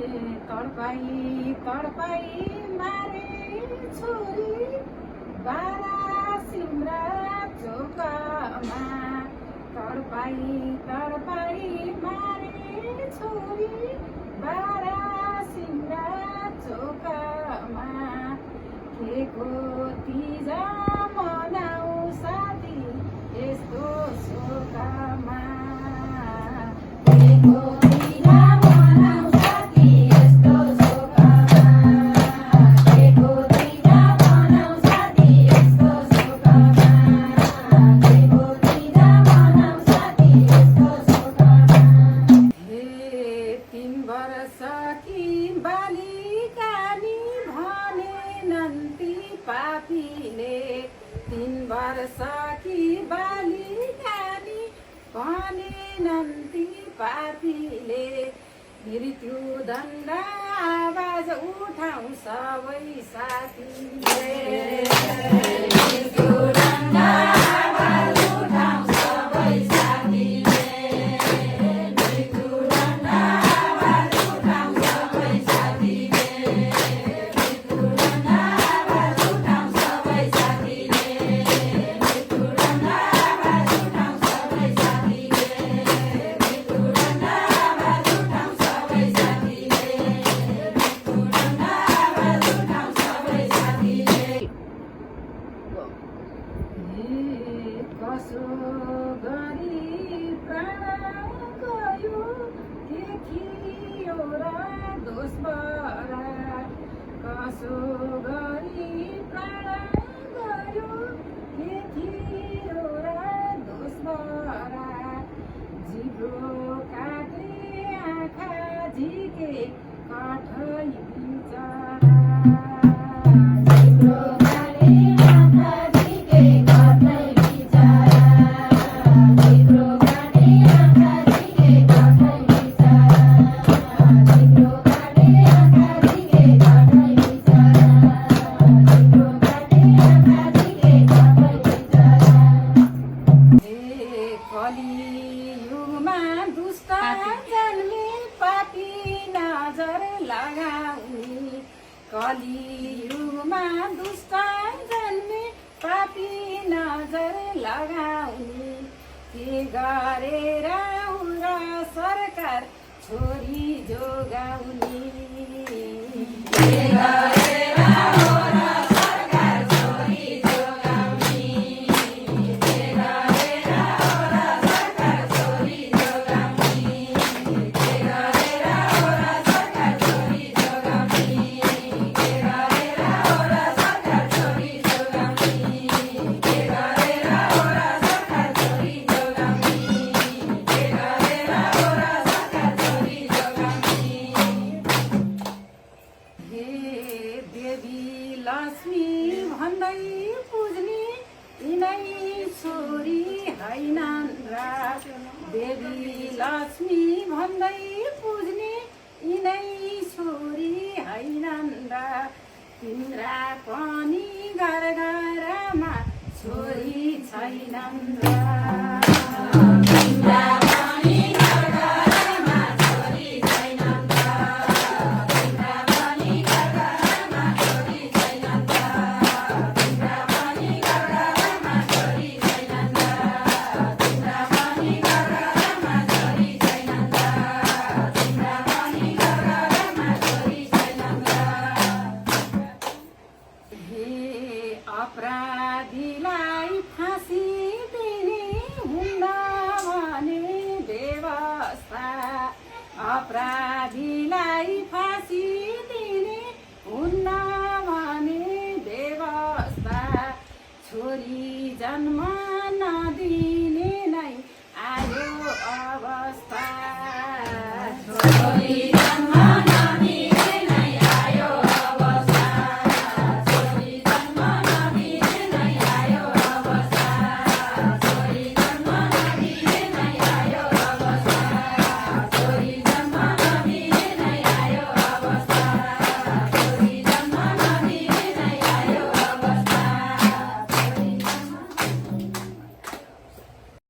तडपाई तडपाई मारे छोरी बारा सिम्रा चोकमा तडपाई तडपाई मारे छोरी बारा सिम्रा चोकमा के को तिजा मनाउ साथी यस्तो शोकमा के को तिजा मनाउ साथी यस्तो शोकमा के को तिजा मनाउ साथी यस्तो शोकमा के को तिजा मनाउ साथी यस्तो शोकमा हे 3 वर्ष कि बालिकानी भने नन्ती पापीले 3 वर्ष कि बालिकानी भने नन्ती पापीले मृत्युदण्ड आवाज उठाउँ सबै साथीले मृत्युदण्ड आवाज उठाउँ सबै साथीले मृत्युदण्ड आवाज उठाउँ सबै साथीले मृत्युदण्ड आवाज उठाउँ सबै साथीले मृत्युदण्ड आवाज उठाउँ सबै साथीले मृत्युदण्ड आवाज उठाउँ सबै साथीले मृत्युदण्ड आवाज उठाउँ सबै साथीले कसो गरी प्राण गयो के थियो र दोष बरा कसो गरी प्राण गयो के थियो र दोष बरा जिब्रो काटे आँखा झिके कठै बिचरा जिब्रो काटे आँखा झिके कठै बिचरा जिब्रो काटे आँखा झिके कठै बिचरा जिब्रो काटे आँखा झिके कठै बिचरा जिब्रो काटे आँखा झिके कठै बिचरा हे कलियुगमा दुष्ट जन्मे पापी नजर लगाउने कलियुगमा दुष्ट जन्मे पापी नजर लगाउने के गरेर उरा सरकार छोरी जोगाउने के गरेर उरा सरकार छोरी जोगाउने के गरेर उरा सरकार छोरी जोगाउने के गरेर उरा सरकार छोरी जोगाउने के गरेर उरा सरकार छोरी जोगाउने के गरेर उरा सरकार छोरी जोगाउने के गरेर उरा सरकार छोरी जोगाउने हे देवी लक्ष्मी भन्दै पुज्ने यिनै छोरी हैनन् र देवी लक्ष्मी भन्दै पुज्ने यिनै छोरी हैनन् र तिम्रा पनि घर घरमा छोरी छैनन् र